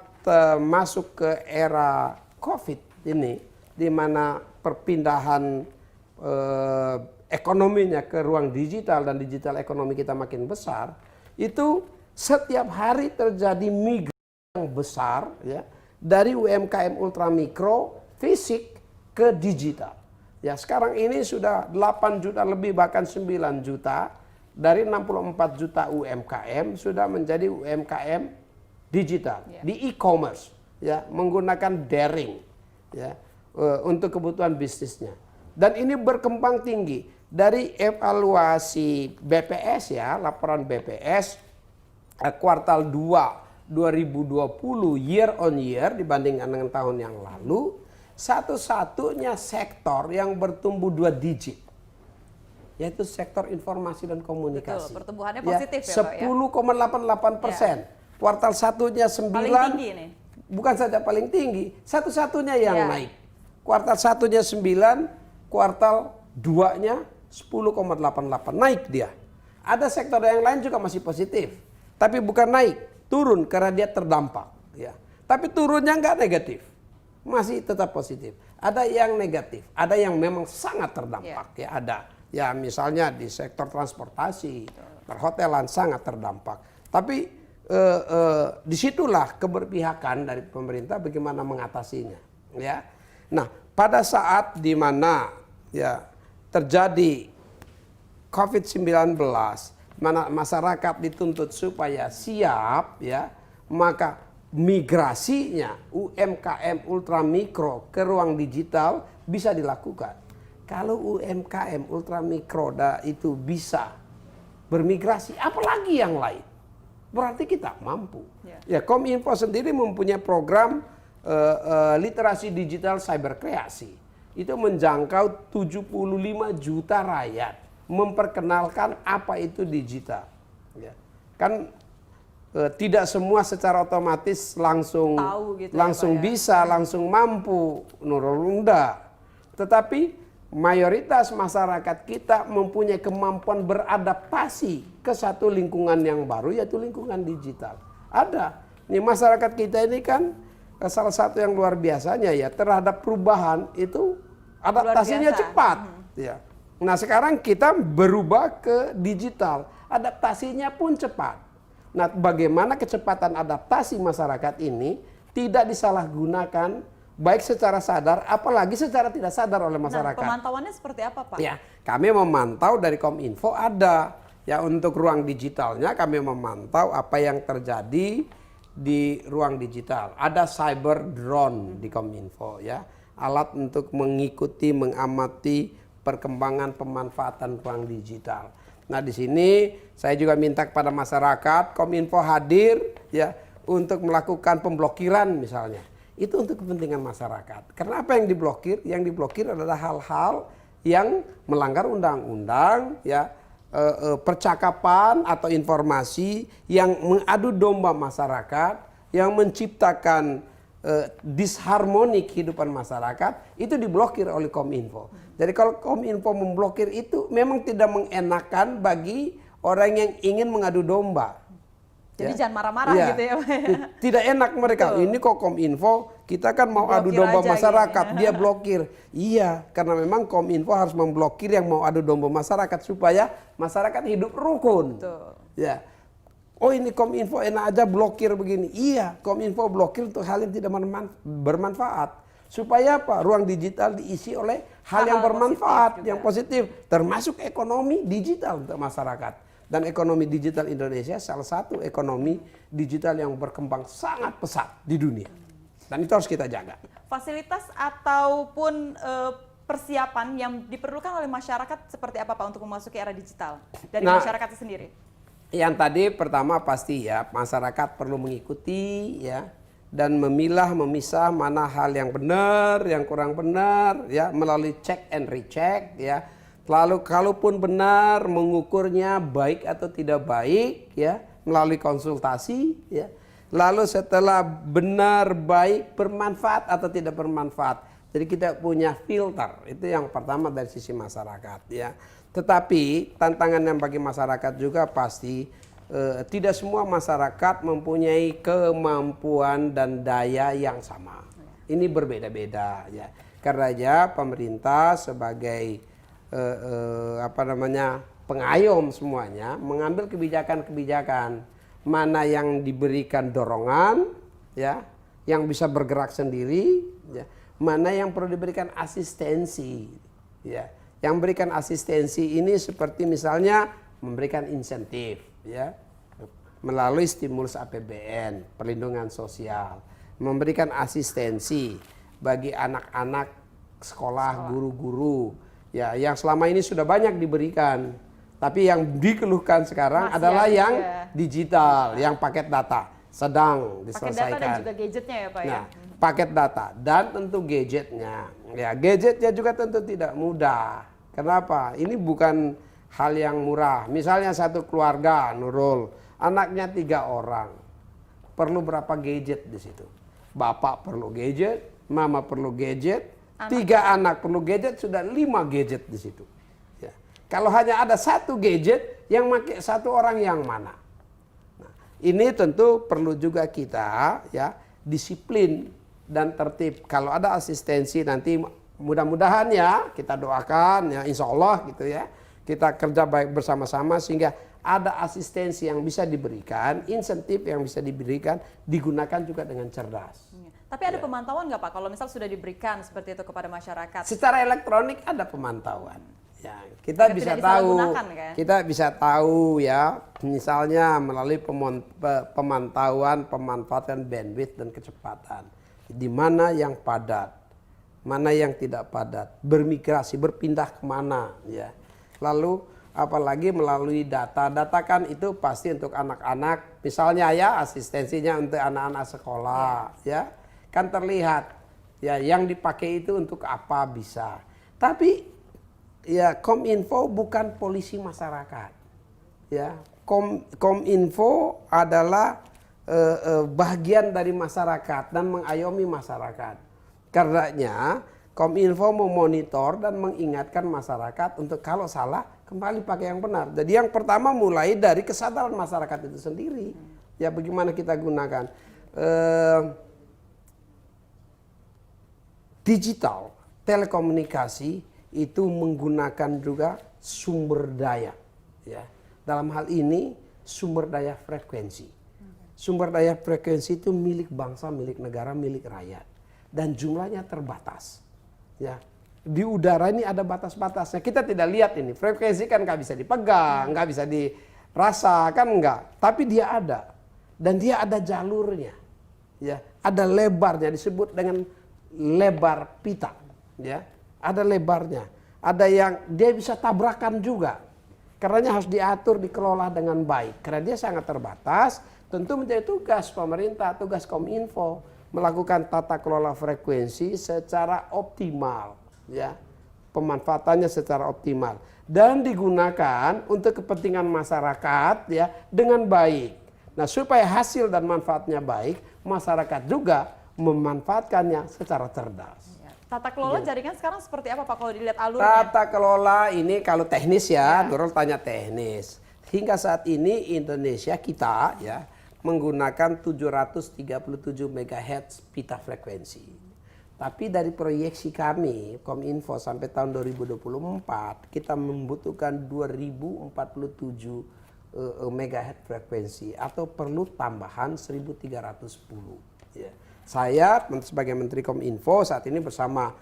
masuk ke era COVID ini, di mana perpindahan ekonominya ke ruang digital dan digital ekonomi kita makin besar, itu setiap hari terjadi migrasi yang besar ya dari UMKM ultramikro fisik ke digital. Ya, sekarang ini sudah 8 juta lebih, bahkan 9 juta dari 64 juta UMKM sudah menjadi UMKM digital di e-commerce ya, menggunakan daring ya untuk kebutuhan bisnisnya. Dan ini berkembang tinggi. Dari evaluasi BPS ya, laporan BPS kuartal 2 2020 year on year dibandingkan dengan tahun yang lalu, satu-satunya sektor yang bertumbuh 2 digit yaitu sektor informasi dan komunikasi. Betul, pertumbuhannya positif ya Pak ya. 10,88%. Kuartal satunya 9. Paling tinggi ini. Bukan saja paling tinggi, satu-satunya yang naik. Kuartal satunya 9, kuartal 2-nya 10,88, naik dia. Ada sektor yang lain juga masih positif, tapi bukan naik, turun karena dia terdampak. Ya. Tapi turunnya nggak negatif, masih tetap positif. Ada yang negatif, ada yang memang sangat terdampak. Ya, ada. Ya misalnya di sektor transportasi, perhotelan sangat terdampak. Tapi disitulah keberpihakan dari pemerintah bagaimana mengatasinya. Ya. Nah, pada saat di mana ya terjadi COVID-19, mana masyarakat dituntut supaya siap ya, maka migrasinya UMKM ultramikro ke ruang digital bisa dilakukan. Kalau UMKM ultramikro itu bisa bermigrasi, apalagi yang lain, berarti kita mampu. Ya, Kominfo sendiri mempunyai program literasi digital cyber kreasi. Itu menjangkau 75 juta rakyat, memperkenalkan apa itu digital. Ya. Kan tidak semua secara otomatis langsung tahu gitu langsung ya, Pak, ya. bisa, langsung mampu, Nurul, enggak. Tetapi mayoritas masyarakat kita mempunyai kemampuan beradaptasi ke satu lingkungan yang baru, yaitu lingkungan digital. Ada. Nih masyarakat kita ini kan salah satu yang luar biasanya ya, terhadap perubahan itu adaptasinya cepat. Ya. Nah sekarang kita berubah ke digital, adaptasinya pun cepat. Nah bagaimana kecepatan adaptasi masyarakat ini tidak disalahgunakan baik secara sadar, apalagi secara tidak sadar oleh masyarakat. Nah, pemantauannya seperti apa Pak? Ya, kami memantau dari Kominfo ada. Ya untuk ruang digitalnya kami memantau apa yang terjadi di ruang digital. Ada cyber drone di Kominfo ya. Alat untuk mengikuti, mengamati perkembangan pemanfaatan ruang digital. Nah di sini saya juga minta kepada masyarakat, Kominfo hadir ya untuk melakukan pemblokiran misalnya. Itu untuk kepentingan masyarakat. Karena apa yang diblokir? Yang diblokir adalah hal-hal yang melanggar undang-undang ya, percakapan atau informasi yang mengadu domba masyarakat, yang menciptakan disharmoni kehidupan masyarakat, itu diblokir oleh Kominfo. Jadi kalau Kominfo memblokir itu memang tidak mengenakan bagi orang yang ingin mengadu domba. Jadi jangan marah-marah gitu ya Pak. Tidak enak mereka. Ini kok Kominfo, kita kan mau adu Blokir domba aja masyarakat, gini. dia blokir. Iya, karena memang Kominfo harus memblokir yang mau adu domba masyarakat supaya masyarakat hidup rukun. Betul. Ya. Oh ini Kominfo enak aja blokir begini. Iya, Kominfo blokir untuk hal yang tidak bermanfaat. Supaya apa? Ruang digital diisi oleh hal yang bermanfaat, yang positif, termasuk ekonomi digital untuk masyarakat. Dan ekonomi digital Indonesia salah satu ekonomi digital yang berkembang sangat pesat di dunia. Dan itu harus kita jaga. Fasilitas ataupun persiapan yang diperlukan oleh masyarakat seperti apa Pak untuk memasuki era digital dari masyarakat itu sendiri? Yang tadi pertama pasti ya masyarakat perlu mengikuti ya dan memilah memisah mana hal yang benar, yang kurang benar ya melalui check and recheck ya. Lalu kalaupun benar mengukurnya baik atau tidak baik ya melalui konsultasi ya. Lalu setelah benar baik bermanfaat atau tidak bermanfaat. Jadi kita punya filter itu yang pertama dari sisi masyarakat ya. Tetapi tantangan yang bagi masyarakat juga pasti tidak semua masyarakat mempunyai kemampuan dan daya yang sama. Ini berbeda-beda ya. Karenanya pemerintah sebagai pengayom semuanya mengambil kebijakan-kebijakan mana yang diberikan dorongan ya yang bisa bergerak sendiri ya mana yang perlu diberikan asistensi ya yang berikan asistensi ini seperti misalnya memberikan insentif ya melalui stimulus APBN perlindungan sosial memberikan asistensi bagi anak-anak sekolah guru-guru ya, yang selama ini sudah banyak diberikan, tapi yang dikeluhkan sekarang adalah yang digital, yang paket data sedang diselesaikan. Paket data dan juga gadgetnya ya Pak ya. Nah, paket data dan tentu gadgetnya, ya gadgetnya juga tentu tidak mudah. Kenapa? Ini bukan hal yang murah. Misalnya satu keluarga, Nurul, anaknya 3 orang, perlu berapa gadget di situ? Bapak perlu gadget, mama perlu gadget. 3 anak perlu gadget, sudah 5 gadget di situ. Ya. Kalau hanya ada 1 gadget, yang pakai 1 orang yang mana? Nah, ini tentu perlu juga kita ya disiplin dan tertib. Kalau ada asistensi nanti mudah-mudahan ya kita doakan ya insya Allah gitu ya. Kita kerja baik bersama-sama sehingga ada asistensi yang bisa diberikan, insentif yang bisa diberikan, digunakan juga dengan cerdas. Tapi ada pemantauan nggak Pak kalau misal sudah diberikan seperti itu kepada masyarakat? Secara elektronik ada pemantauan. Ya, kita bisa tidak tahu, kan? kita bisa tahu ya, misalnya melalui pemantauan, pemanfaatan bandwidth dan kecepatan. Di mana yang padat, mana yang tidak padat, bermigrasi, berpindah kemana, ya. Lalu apalagi melalui data, data kan itu pasti untuk anak-anak, misalnya ya asistensinya untuk anak-anak sekolah, ya. Kan terlihat ya yang dipakai itu untuk apa bisa. Tapi ya Kominfo bukan polisi masyarakat. Ya, Kominfo adalah bagian dari masyarakat dan mengayomi masyarakat. Karenanya Kominfo memonitor dan mengingatkan masyarakat untuk kalau salah kembali pakai yang benar. Jadi yang pertama mulai dari kesadaran masyarakat itu sendiri. Ya bagaimana kita gunakan. Digital, telekomunikasi itu menggunakan juga sumber daya. Ya. Dalam hal ini sumber daya frekuensi. Sumber daya frekuensi itu milik bangsa, milik negara, milik rakyat. Dan jumlahnya terbatas. Ya. Di udara ini ada batas-batasnya. Kita tidak lihat ini. Frekuensi kan nggak bisa dipegang, nggak bisa dirasa, kan nggak. Tapi dia ada. Dan dia ada jalurnya. Ya. Ada lebarnya, disebut dengan lebar pita, ya ada lebarnya, ada yang dia bisa tabrakan juga, karenanya harus diatur dikelola dengan baik, karena dia sangat terbatas. Tentu menjadi tugas pemerintah, tugas Kominfo melakukan tata kelola frekuensi secara optimal, ya pemanfaatannya secara optimal dan digunakan untuk kepentingan masyarakat ya dengan baik. Nah supaya hasil dan manfaatnya baik, masyarakat juga memanfaatkannya secara cerdas. Tata kelola jaringan sekarang seperti apa Pak kalau dilihat alurnya? Tata kelola ini kalau teknis ya, Nurul tanya teknis. hingga saat ini Indonesia kita ya menggunakan 737 MHz pita frekuensi. Tapi dari proyeksi kami Kominfo sampai tahun 2024 kita membutuhkan 2047 MHz frekuensi atau perlu tambahan 1310. Ya. Saya sebagai Menteri Kominfo saat ini bersama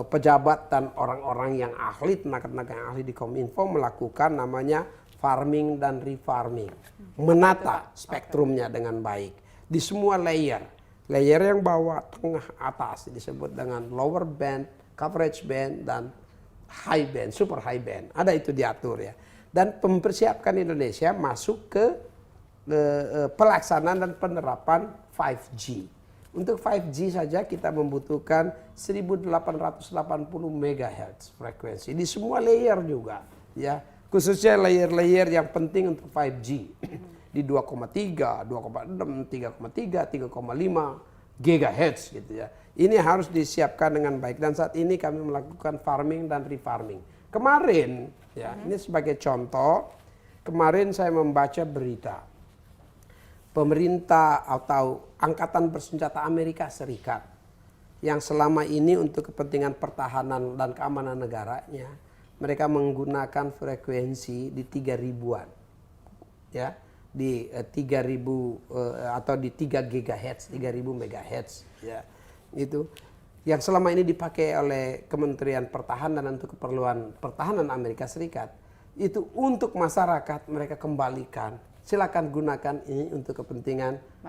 pejabat dan orang-orang yang ahli, tenaga-tenaga yang ahli di Kominfo melakukan namanya farming dan refarming, menata spektrumnya dengan baik di semua layer yang bawah, tengah, atas disebut dengan lower band, coverage band dan high band, super high band, ada itu diatur ya, dan mempersiapkan Indonesia masuk ke pelaksanaan dan penerapan 5G. Untuk 5G saja kita membutuhkan 1880 MHz frekuensi di semua layer juga ya. Khususnya layer-layer yang penting untuk 5G di 2,3, 2,6, 3,3, 3,5 GHz gitu ya. Ini harus disiapkan dengan baik dan saat ini kami melakukan farming dan refarming. Kemarin ya, ini sebagai contoh, kemarin saya membaca berita pemerintah atau Angkatan Bersenjata Amerika Serikat yang selama ini untuk kepentingan pertahanan dan keamanan negaranya mereka menggunakan frekuensi di 3000-an ya, di 3000 atau di 3 GHz, 3000 MHz ya. Itu yang selama ini dipakai oleh Kementerian Pertahanan untuk keperluan pertahanan Amerika Serikat. Itu untuk masyarakat mereka kembalikan. Silakan gunakan ini untuk kepentingan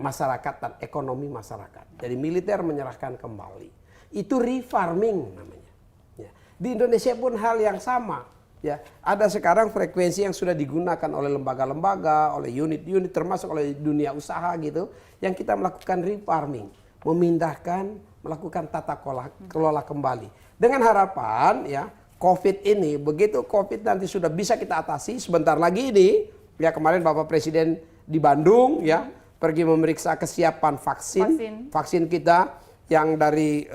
masyarakat dan ekonomi masyarakat. Jadi militer menyerahkan kembali. Itu refarming namanya. Ya. Di Indonesia pun hal yang sama. Ya, ada sekarang frekuensi yang sudah digunakan oleh lembaga-lembaga, oleh unit-unit, termasuk oleh dunia usaha gitu, yang kita melakukan refarming, memindahkan, melakukan tata kelola kembali. Dengan harapan ya, COVID ini, begitu COVID nanti sudah bisa kita atasi, sebentar lagi ini, ya kemarin Bapak Presiden di Bandung ya, pergi memeriksa kesiapan vaksin kita yang dari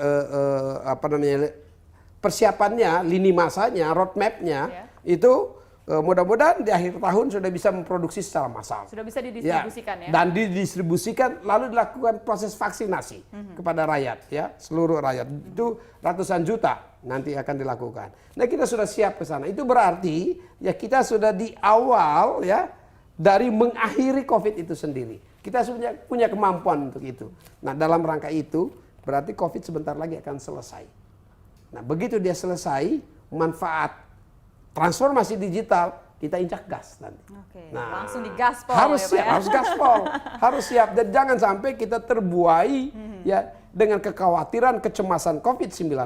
persiapannya, lini masanya, roadmap-nya itu mudah-mudahan di akhir tahun sudah bisa memproduksi secara massal. Sudah bisa didistribusikan ya. Dan didistribusikan lalu dilakukan proses vaksinasi kepada rakyat ya, seluruh rakyat. Itu ratusan juta nanti akan dilakukan. Nah, kita sudah siap ke sana. Itu berarti ya kita sudah di awal ya dari mengakhiri COVID itu sendiri. Kita punya kemampuan untuk itu. Nah, dalam rangka itu berarti COVID sebentar lagi akan selesai. Nah, begitu dia selesai, manfaat transformasi digital kita injak gas nanti. Oke, nah, langsung digaspol harus ya, siap, Pak ya? harus gaspol, harus siap dan jangan sampai kita terbuai ya dengan kekhawatiran kecemasan COVID-19.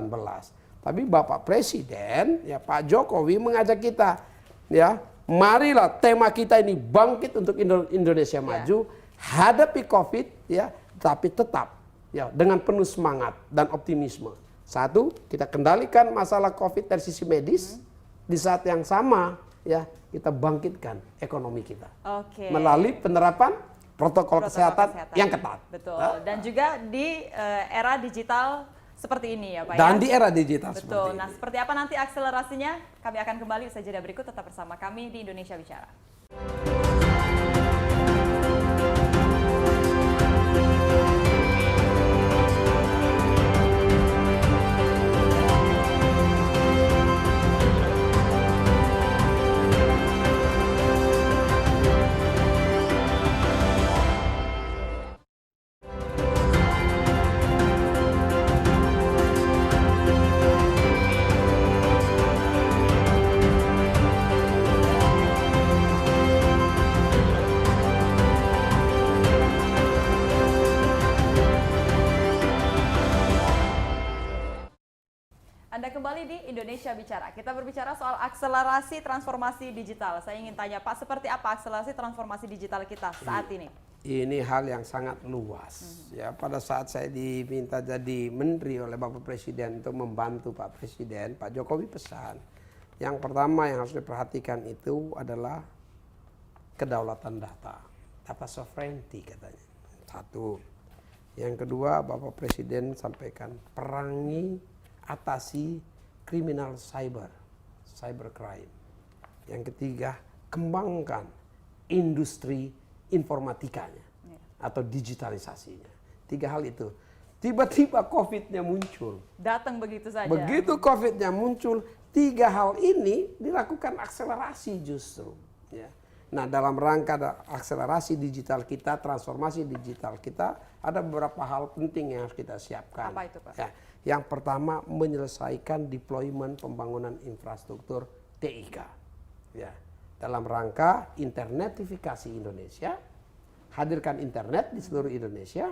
Tapi Bapak Presiden ya Pak Jokowi mengajak kita ya, marilah tema kita ini bangkit untuk Indonesia maju, hadapi COVID ya, tapi tetap ya dengan penuh semangat dan optimisme. Satu, kita kendalikan masalah COVID dari sisi medis. Di saat yang sama, ya kita bangkitkan ekonomi kita. Oke. Melalui penerapan protokol kesehatan yang ketat. Betul. Dan juga di era digital seperti ini ya Pak Dan ya? di era digital Betul. seperti ini. Nah, seperti apa nanti akselerasinya? Kami akan kembali usai jeda berikut, tetap bersama kami di Indonesia Bicara. Anda kembali di Indonesia Bicara. Kita berbicara soal akselerasi transformasi digital. Saya ingin tanya Pak, seperti apa akselerasi transformasi digital kita saat ini? Ini hal yang sangat luas. Ya, pada saat saya diminta jadi menteri oleh Bapak Presiden untuk membantu Pak Presiden, Pak Jokowi pesan, yang pertama yang harus diperhatikan itu adalah kedaulatan data sovereignty katanya. Satu. Yang kedua, Bapak Presiden sampaikan perangi, atasi kriminal cyber crime. Yang ketiga, kembangkan industri informatikanya atau digitalisasinya. 3 hal itu. Tiba-tiba COVID-nya muncul. Datang begitu saja. Begitu COVID-nya muncul, 3 hal ini dilakukan akselerasi justru. Ya. Nah, dalam rangka akselerasi digital kita, transformasi digital kita, ada beberapa hal penting yang harus kita siapkan. Apa itu, Pak? Ya. Yang pertama, menyelesaikan deployment pembangunan infrastruktur TIK. Ya. Dalam rangka internetifikasi Indonesia, hadirkan internet di seluruh Indonesia,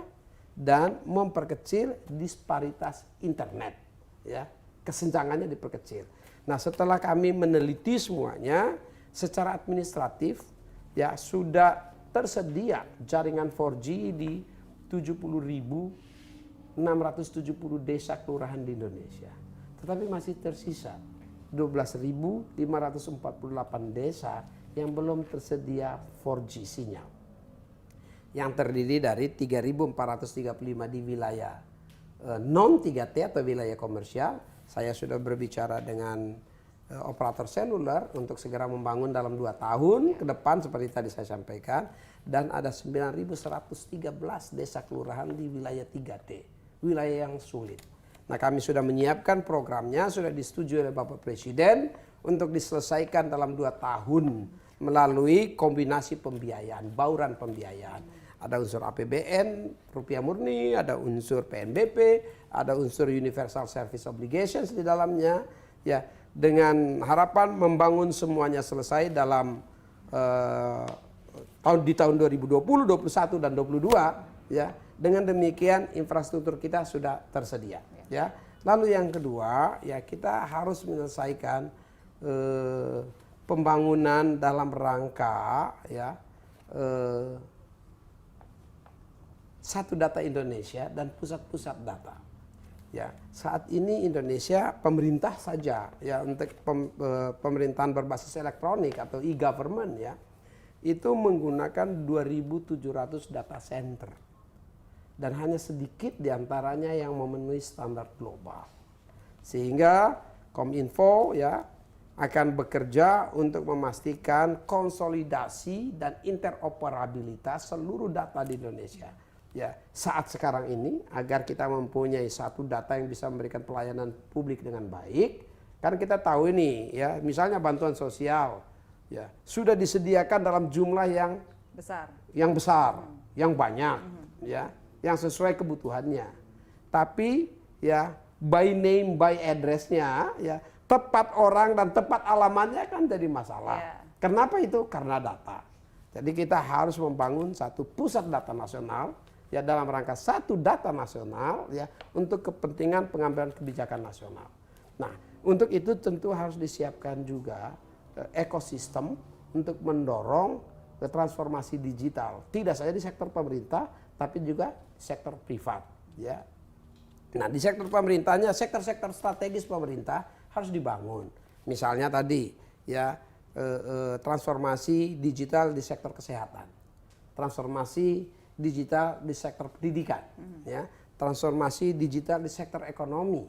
dan memperkecil disparitas internet. Ya. Kesenjangannya diperkecil. Nah, setelah kami meneliti semuanya, secara administratif ya sudah tersedia jaringan 4G di 70.670 desa kelurahan di Indonesia. Tetapi masih tersisa 12.548 desa yang belum tersedia 4G sinyal. Yang terdiri dari 3.435 di wilayah non 3T atau wilayah komersial. Saya sudah berbicara dengan operator seluler untuk segera membangun dalam 2 tahun ke depan seperti tadi saya sampaikan, dan ada 9.113 desa kelurahan di wilayah 3T, wilayah yang sulit. Nah, kami sudah menyiapkan programnya, sudah disetujui oleh Bapak Presiden untuk diselesaikan dalam 2 tahun melalui kombinasi pembiayaan, bauran pembiayaan. Ada unsur APBN, rupiah murni, ada unsur PNBP, ada unsur Universal Service Obligations di dalamnya, ya. Dengan harapan membangun semuanya selesai dalam tahun 2020, 2021 dan 2022 ya. Dengan demikian infrastruktur kita sudah tersedia ya. Lalu yang kedua ya, kita harus menyelesaikan pembangunan dalam rangka ya satu data Indonesia dan pusat-pusat data. Ya, saat ini Indonesia pemerintah saja ya, untuk pemerintahan berbasis elektronik atau e-government ya, itu menggunakan 2.700 data center. Dan hanya sedikit diantaranya yang memenuhi standar global. Sehingga Kominfo ya akan bekerja untuk memastikan konsolidasi dan interoperabilitas seluruh data di Indonesia. Ya, saat sekarang ini agar kita mempunyai satu data yang bisa memberikan pelayanan publik dengan baik, kan kita tahu ini ya, misalnya bantuan sosial ya sudah disediakan dalam jumlah yang besar, yang banyak ya, yang sesuai kebutuhannya. Tapi ya by name by address-nya ya, tepat orang dan tepat alamatnya kan jadi masalah. Yeah. Kenapa itu? Karena data. Jadi kita harus membangun satu pusat data nasional ya, dalam rangka satu data nasional ya, untuk kepentingan pengambilan kebijakan nasional. Nah, untuk itu tentu harus disiapkan juga ekosistem untuk mendorong transformasi digital, tidak saja di sektor pemerintah tapi juga sektor privat ya. Nah, di sektor pemerintahnya, sektor-sektor strategis pemerintah harus dibangun. Misalnya tadi ya, transformasi digital di sektor kesehatan, transformasi digital di sektor pendidikan, ya, transformasi digital di sektor ekonomi,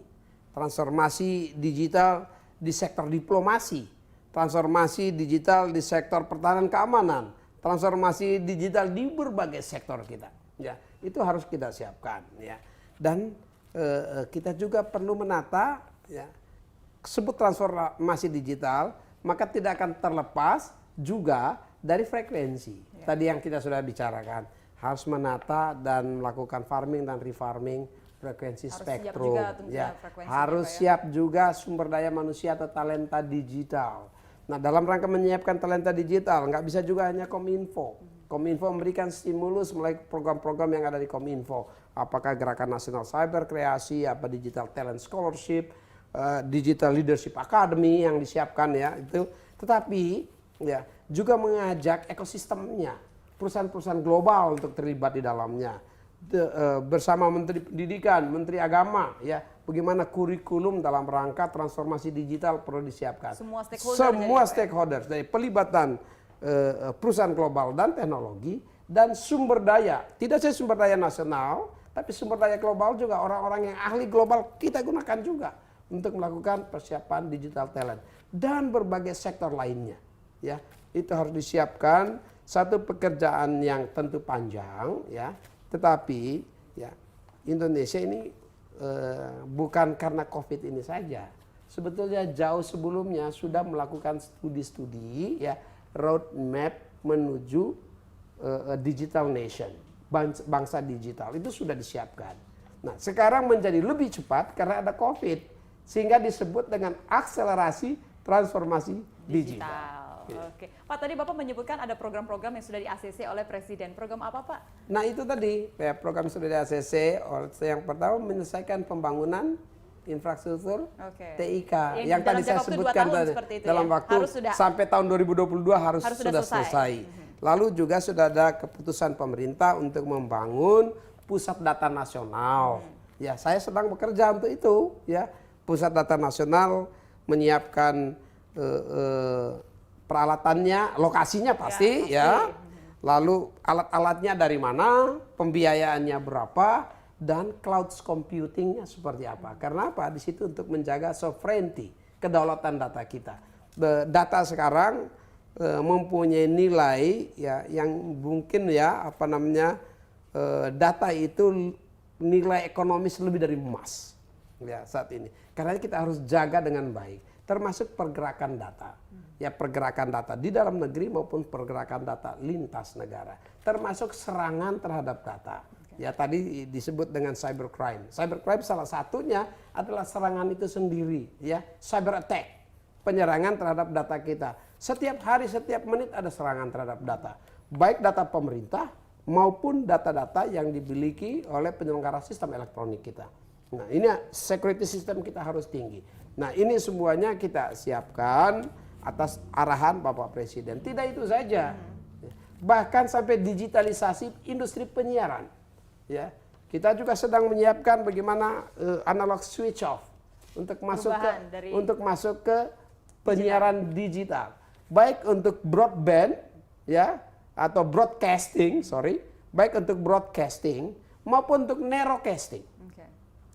transformasi digital di sektor diplomasi, transformasi digital di sektor pertahanan keamanan, transformasi digital di berbagai sektor kita. Ya, itu harus kita siapkan. Ya, dan kita juga perlu menata, ya, sebut transformasi digital, maka tidak akan terlepas juga dari frekuensi. Ya. Tadi yang kita sudah bicarakan. Harus menata dan melakukan farming dan refarming frekuensi spektrum. Harus siap juga sumber daya manusia atau talenta digital. Nah, dalam rangka menyiapkan talenta digital, nggak bisa juga hanya Kominfo. Kominfo memberikan stimulus melalui program-program yang ada di Kominfo. Apakah Gerakan Nasional Cyber Kreasi, apa Digital Talent Scholarship, Digital Leadership Academy yang disiapkan ya itu. Tetapi ya juga mengajak ekosistemnya, perusahaan-perusahaan global untuk terlibat di dalamnya, bersama Menteri Pendidikan, Menteri Agama, ya, bagaimana kurikulum dalam rangka transformasi digital perlu disiapkan. Semua stakeholder dari pelibatan perusahaan global dan teknologi dan sumber daya, tidak saja sumber daya nasional, tapi sumber daya global juga, orang-orang yang ahli global kita gunakan juga untuk melakukan persiapan digital talent dan berbagai sektor lainnya, ya. itu harus disiapkan satu pekerjaan yang tentu panjang, ya. Tetapi ya Indonesia ini bukan karena COVID ini saja. Sebetulnya jauh sebelumnya sudah melakukan studi-studi, ya, roadmap menuju digital nation, bangsa digital itu sudah disiapkan. Nah, sekarang menjadi lebih cepat karena ada COVID, sehingga disebut dengan akselerasi transformasi digital. Oke, Pak, tadi Bapak menyebutkan ada program-program yang sudah di-ACC oleh Presiden. Program apa, Pak? Nah, itu tadi ya, program sudah di-ACC. Yang pertama menyelesaikan pembangunan infrastruktur TIK yang tadi saya sebutkan tadi, dalam waktu sampai tahun 2022 harus sudah selesai. Lalu juga sudah ada keputusan pemerintah untuk membangun pusat data nasional. Ya, saya sedang bekerja untuk itu, ya. Pusat data nasional menyiapkan peralatannya, lokasinya pasti, ya. Lalu alat-alatnya dari mana, pembiayaannya berapa, dan cloud computingnya seperti apa. Karena apa? Di situ untuk menjaga sovereignty, kedaulatan data kita. Data sekarang mempunyai nilai, ya, yang mungkin, ya, apa namanya, data itu nilai ekonomis lebih dari emas, ya, saat ini. Karena kita harus jaga dengan baik, termasuk pergerakan data. Ya, pergerakan data di dalam negeri maupun pergerakan data lintas negara, termasuk serangan terhadap data. Ya, tadi disebut dengan cybercrime. Cybercrime salah satunya adalah serangan itu sendiri, ya, cyber attack, penyerangan terhadap data kita. Setiap hari, setiap menit ada serangan terhadap data, baik data pemerintah maupun data-data yang dimiliki oleh penyelenggara sistem elektronik kita. Nah, ini security system kita harus tinggi. Nah, ini semuanya kita siapkan atas arahan Bapak Presiden. Tidak itu saja, bahkan sampai digitalisasi industri penyiaran. Ya, kita juga sedang menyiapkan bagaimana analog switch off untuk masuk ke penyiaran digital, baik untuk broadband, ya, atau broadcasting, baik untuk broadcasting maupun untuk narrowcasting.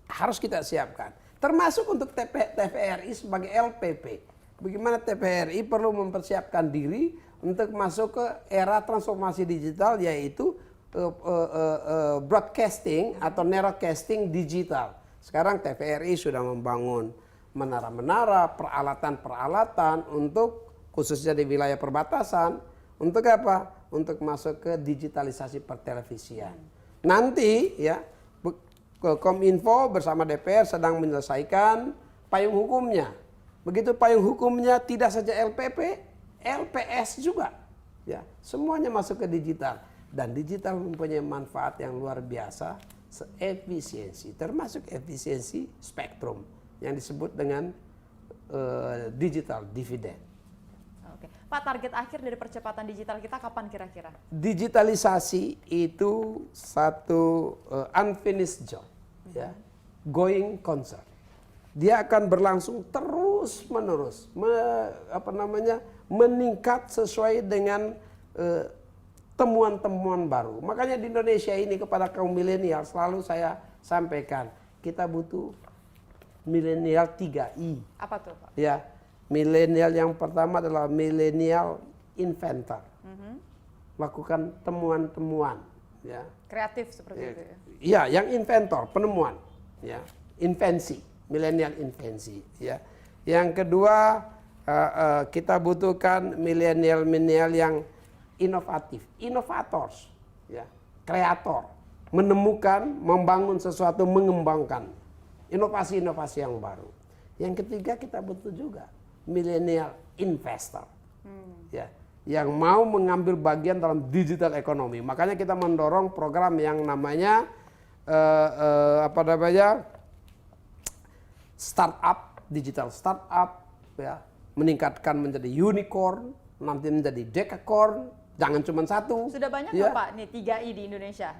Harus kita siapkan, termasuk untuk TVRI sebagai LPP. Bagaimana TVRI perlu mempersiapkan diri untuk masuk ke era transformasi digital, yaitu broadcasting atau narrowcasting digital. Sekarang TVRI sudah membangun menara-menara, peralatan-peralatan untuk khususnya di wilayah perbatasan. Untuk apa? Untuk masuk ke digitalisasi pertelevisian. Nanti, ya, Kominfo bersama DPR sedang menyelesaikan payung hukumnya. Begitu payung hukumnya tidak saja LPP, LPS juga, ya, semuanya masuk ke digital, dan digital mempunyai manfaat yang luar biasa, efisiensi, termasuk efisiensi spektrum yang disebut dengan digital dividend. Oke, Pak, target akhir dari percepatan digital kita kapan kira-kira? Digitalisasi itu satu unfinished job, ya, going concern. Dia akan berlangsung terus menerus, meningkat sesuai dengan temuan-temuan baru. Makanya di Indonesia ini kepada kaum milenial selalu saya sampaikan, kita butuh milenial 3I. Apa tuh, Pak? Ya, milenial yang pertama adalah milenial inventor. Lakukan temuan-temuan, ya. Kreatif seperti itu, ya. Iya, yang inventor, penemuan, ya, invensi. Milenial invensi, ya. Yang kedua, kita butuhkan milenial yang inovatif, inovators, ya, kreator, menemukan, membangun sesuatu, mengembangkan inovasi-inovasi yang baru. Yang ketiga, kita butuh juga milenial investor, ya, yang mau mengambil bagian dalam digital ekonomi. Makanya kita mendorong program yang namanya startup, digital startup, ya, meningkatkan menjadi unicorn, nanti menjadi decacorn, jangan cuma satu. Sudah banyak, ya, Pak, nih 3I di Indonesia.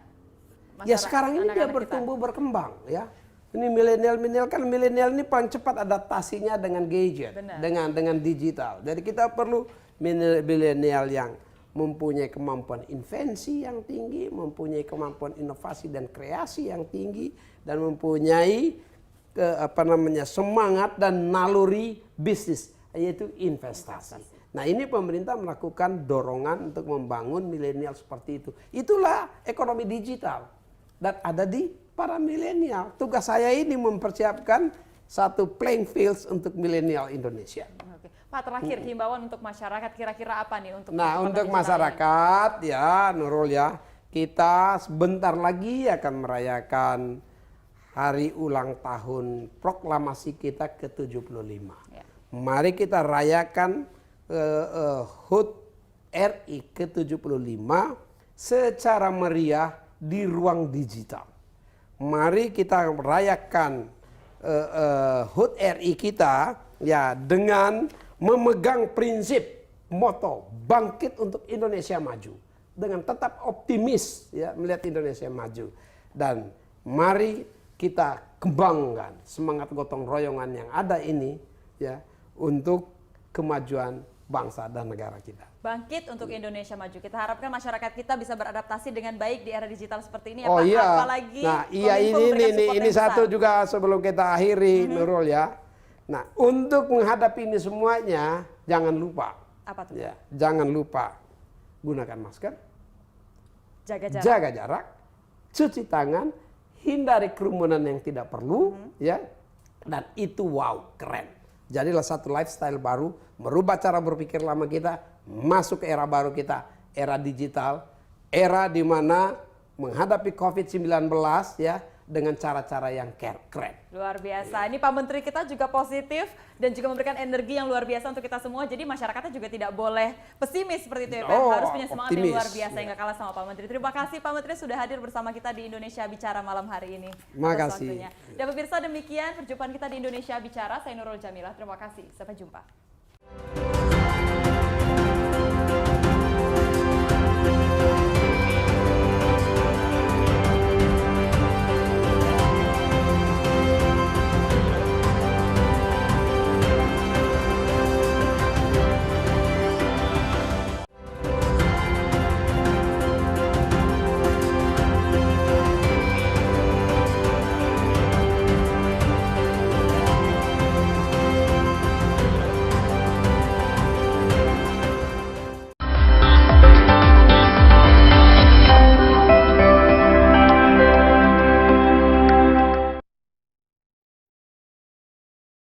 Ya, sekarang ini dia bertumbuh berkembang, ya. Ini milenial kan, milenial ini paling cepat adaptasinya dengan gadget, dengan digital. Jadi kita perlu milenial yang mempunyai kemampuan invensi yang tinggi, mempunyai kemampuan inovasi dan kreasi yang tinggi, dan mempunyai semangat dan naluri bisnis, yaitu investasi. Nah ini pemerintah melakukan dorongan untuk membangun milenial seperti itu. Itulah ekonomi digital. Dan ada di para milenial. Tugas saya ini mempersiapkan satu playing fields untuk milenial Indonesia. Oke. Pak, terakhir himbauan untuk masyarakat kira-kira apa nih untuk Nah percepatan untuk digital masyarakat ya Nurul ya, kita sebentar lagi akan merayakan hari ulang tahun proklamasi kita ke-75. Ya. Mari kita rayakan HUT RI ke-75 secara meriah di ruang digital. Mari kita rayakan HUT RI kita ya dengan memegang prinsip moto bangkit untuk Indonesia maju, dengan tetap optimis ya melihat Indonesia maju. Dan mari kita kembangkan semangat gotong royongan yang ada ini ya untuk kemajuan bangsa dan negara kita. Bangkit untuk Indonesia maju. Kita harapkan masyarakat kita bisa beradaptasi dengan baik di era digital seperti ini ya Oh Pak. iya. Apalagi Nah, iya Kominfo memberikan support ini yang satu besar. juga sebelum kita akhiri Nurul ya. Nah, untuk menghadapi ini semuanya jangan lupa. Apa tuh? Ya, jangan lupa gunakan masker, Jaga jarak. jaga jarak, cuci tangan, hindari kerumunan yang tidak perlu ya. Dan itu wow, keren. Jadilah satu lifestyle baru, merubah cara berpikir lama kita, masuk ke era baru kita, era digital, era di mana menghadapi COVID-19 ya dengan cara-cara yang keren. Luar biasa. Ini Pak Menteri kita juga positif dan juga memberikan energi yang luar biasa untuk kita semua. Jadi masyarakatnya juga tidak boleh pesimis seperti itu ya Pak. Oh, Harus punya semangat yang luar optimis. biasa yang gak kalah sama Pak Menteri. Terima kasih Pak Menteri sudah hadir bersama kita di Indonesia Bicara malam hari ini. Atas Makasih. waktunya. Dan pemirsa demikian perjumpaan kita di Indonesia Bicara. Saya Nurul Jamilah. Terima kasih. Sampai jumpa.